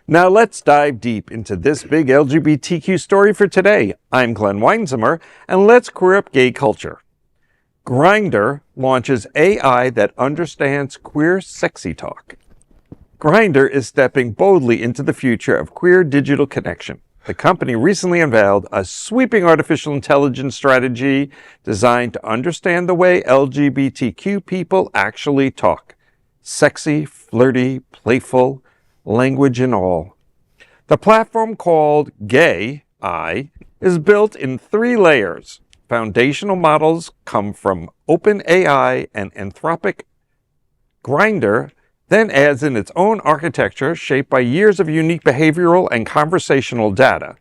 Now let's dive deep into this big LGBTQ story for today. I'm Glenn Weinzimmer, and let's queer up gay culture. Grindr launches AI that understands queer sexy talk. Grindr is stepping boldly into the future of queer digital connection. The company recently unveiled a sweeping artificial intelligence strategy designed to understand the way LGBTQ people actually talk. Sexy, flirty, playful, language and all. The platform, called GAI, is built in 3 layers. Foundational models come from OpenAI and Anthropic. Grindr then adds in its own architecture shaped by years of unique behavioral and conversational data.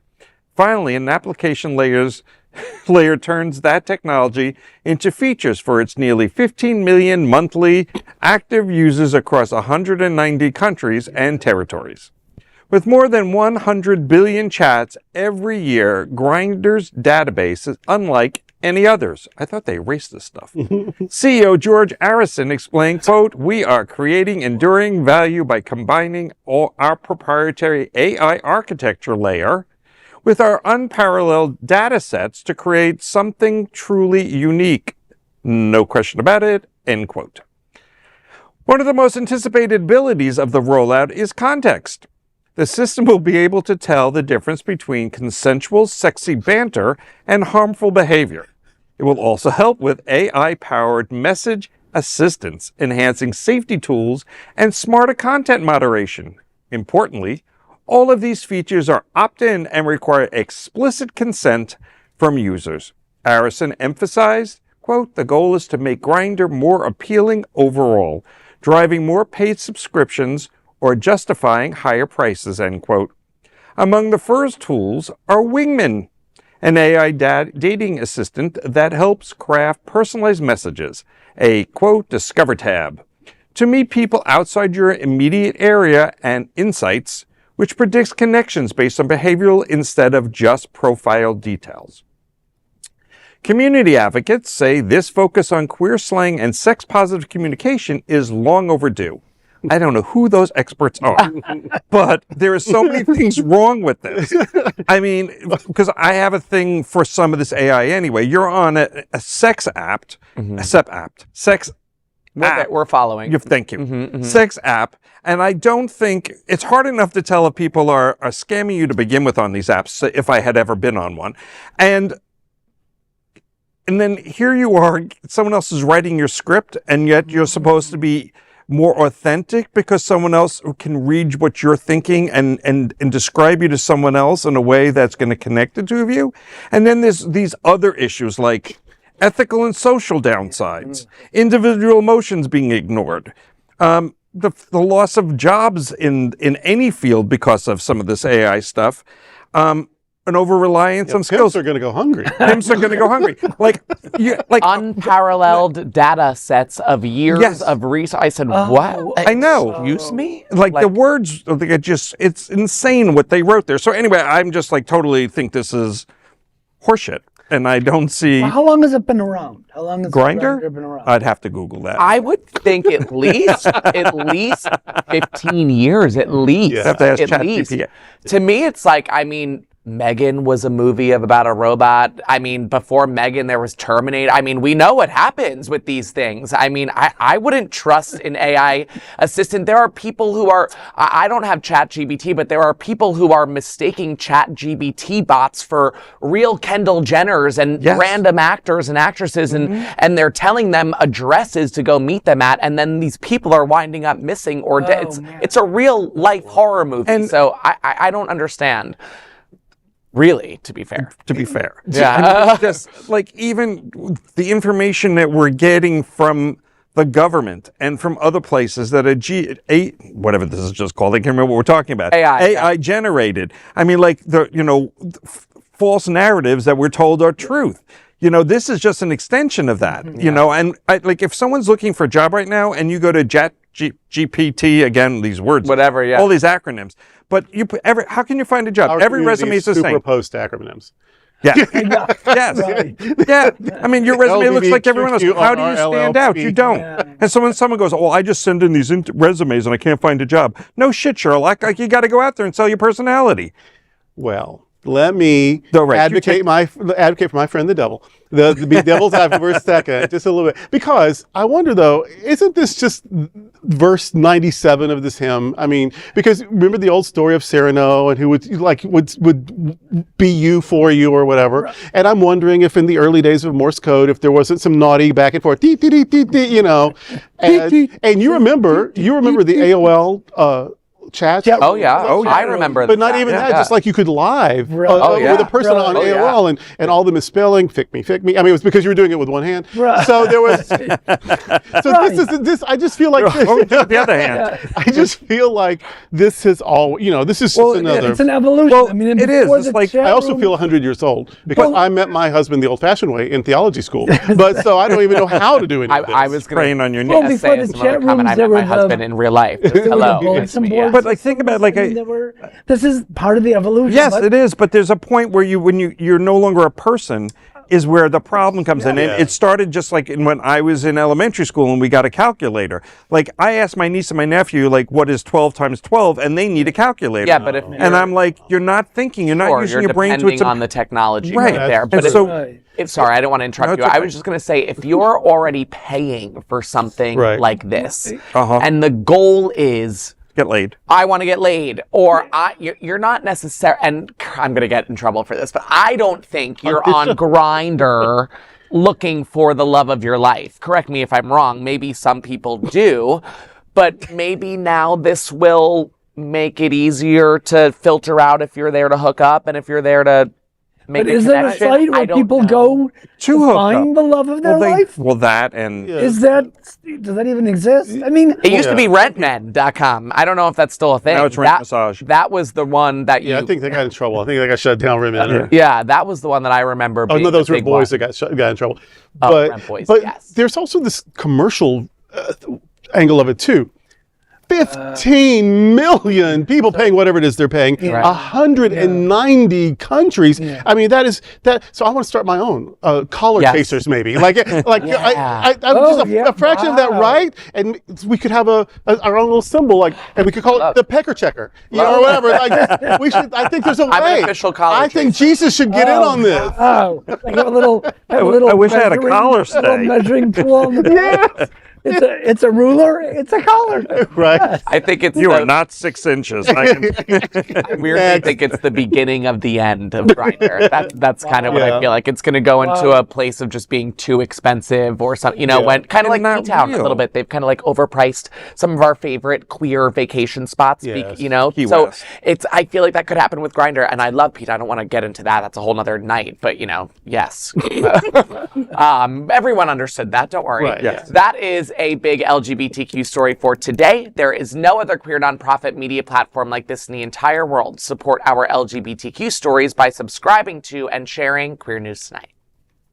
Finally, an application layer turns that technology into features for its nearly 15 million monthly active users across 190 countries and territories. With more than 100 billion chats every year, Grindr's database is unlike any others. I thought they erased this stuff. CEO George Arison explained, quote, "We are creating enduring value by combining all our proprietary AI architecture layer with our unparalleled datasets to create something truly unique. No question about it," end quote. One of the most anticipated abilities of the rollout is context. The system will be able to tell the difference between consensual, sexy banter and harmful behavior. It will also help with AI-powered message assistance, enhancing safety tools and smarter content moderation. Importantly, all of these features are opt-in and require explicit consent from users. Arison emphasized, quote, "The goal is to make Grindr more appealing overall, driving more paid subscriptions or justifying higher prices," end quote. Among the first tools are Wingman, an AI dating assistant that helps craft personalized messages, a, quote, "discover tab," to meet people outside your immediate area, and Insights, which predicts connections based on behavioral instead of just profile details. Community advocates say this focus on queer slang and sex-positive communication is long overdue. I don't know who those experts are, but there are so many things wrong with this. I mean, because I have a thing for some of this AI anyway. You're on a sex app, sex app. We're following. Thank you. Sex app. And I don't think it's hard enough to tell if people are scamming you to begin with on these apps, if I had ever been on one. And then here you are, someone else is writing your script, and yet you're supposed to be more authentic because someone else can read what you're thinking and describe you to someone else in a way that's going to connect the two of you. And then there's these other issues like ethical and social downsides, individual emotions being ignored, the loss of jobs in any field because of some of this AI stuff, an over-reliance on skills. Pimps are going to go hungry. Pimps are going to go hungry. Like unparalleled data sets of years of research. I said, what? I know. Excuse me? Like the words, it's insane what they wrote there. So anyway, I'm just like totally think this is horseshit. And I don't see... Well, how long has it been around? How long has Grindr been around? I'd have to Google that. I would think at least 15 years, at least. You have to ask at least. ChatGPT. To me, it's like, I mean, Megan was a movie about a robot. I mean, before Megan, there was Terminator. I mean, we know what happens with these things. I mean, I wouldn't trust an AI assistant. There are people who are, I don't have ChatGPT, but there are people who are mistaking ChatGPT bots for real Kendall Jenners and random actors and actresses, and they're telling them addresses to go meet them at, and then these people are winding up missing or dead. It's a real life horror movie. And so I don't understand. Really, to be fair. Yeah. I mean, just like even the information that we're getting from the government and from other places that whatever this is just called, I can't remember what we're talking about. AI generated. I mean, like false narratives that we're told are truth. This is just an extension of that, and like if someone's looking for a job right now and you go to GPT, again, these words, whatever, all these acronyms, but how can you find a job? Every resume is the same. Super post acronyms. Yeah. Yeah. Yes. Right. Yeah. I mean, your resume looks like everyone else. How do you stand out? LLP. You don't. Yeah. And so when someone goes, "Oh, I just send in these resumes and I can't find a job," no shit, Sherlock. Like you got to go out there and sell your personality. Well, let me No, right. advocate for my friend the devil. The be devil's advocate for a second, just a little bit, because I wonder though, isn't this just verse 97 of this hymn? I mean, because remember the old story of Cyrano and who would be you for you or whatever. Right. And I'm wondering if in the early days of Morse code, if there wasn't some naughty back and forth, dee, dee, dee, dee, dee, you know, and you remember the AOL. Chat. Oh yeah. Oh, I remember. But not even that. Just like you could live with a person on AOL and all the misspelling, fick me. I mean, it was because you were doing it with one hand. Right. So there was. This. I just feel like the other hand. I just feel like this is all. This is just another. It's an evolution. Well, I mean, it is. It's like I also feel 100 years old because I met my husband the old-fashioned way in theology school. But so I don't even know how to do any of this. I was praying on your knees. Well, before the chat rooms, I met my husband in real life. Hello. But like, think about this is part of the evolution. Yes, it is. But there's a point where you're no longer a person is where the problem comes in. And it started just like when I was in elementary school and we got a calculator. Like I asked my niece and my nephew, like, what is 12 times 12? And they need a calculator. Yeah, but and I'm like, you're not thinking, you're not using your brain to its on the technology right there. But sorry, I don't want to interrupt you. I was just going to say, if you're already paying for something like this, and the goal is get laid. I want to get laid, or you're not necessarily, and I'm going to get in trouble for this, but I don't think you're on Grindr looking for the love of your life. Correct me if I'm wrong. Maybe some people do, but maybe now this will make it easier to filter out if you're there to hook up and if you're there to make is there a site where people go to find the love of their life? Well, that and does that even exist? I mean, it used to be rentmen.com. I don't know if that's still a thing. Now it's Rent Massage. That was the one that I think they got in trouble. I think they got shut down for a minute. Yeah, that was the one that I remember. Oh no, those were boys that got in trouble. But there's also this commercial angle of it too. 15 million people paying whatever it is they're paying. 190 countries. I mean, that is that. So I want to start my own collar chasers, maybe. I'm just a fraction of that, right? And we could have our own little symbol, and we could call it the pecker checker, or whatever. We should. I think there's a way. I'm an official collar. I think Jesus should get in on this. Like a little. I wish I had a collar stay. Measuring tool on the It's a ruler. It's a collar. Right. Yes. I think it's are not 6 inches. I weirdly think it's the beginning of the end of Grindr. That's kind of what I feel like. It's going to go into a place of just being too expensive or something. when kind of like P-Town a little bit. They've kind of like overpriced some of our favorite queer vacation spots. Yes. Key so West. I feel like that could happen with Grindr, and I love Pete. I don't want to get into that. That's a whole nother night. But yes. Everyone understood that. Don't worry. Right. Yes. That is a big LGBTQ story for today. There is no other queer nonprofit media platform like this in the entire world. Support our LGBTQ stories by subscribing to and sharing Queer News Tonight.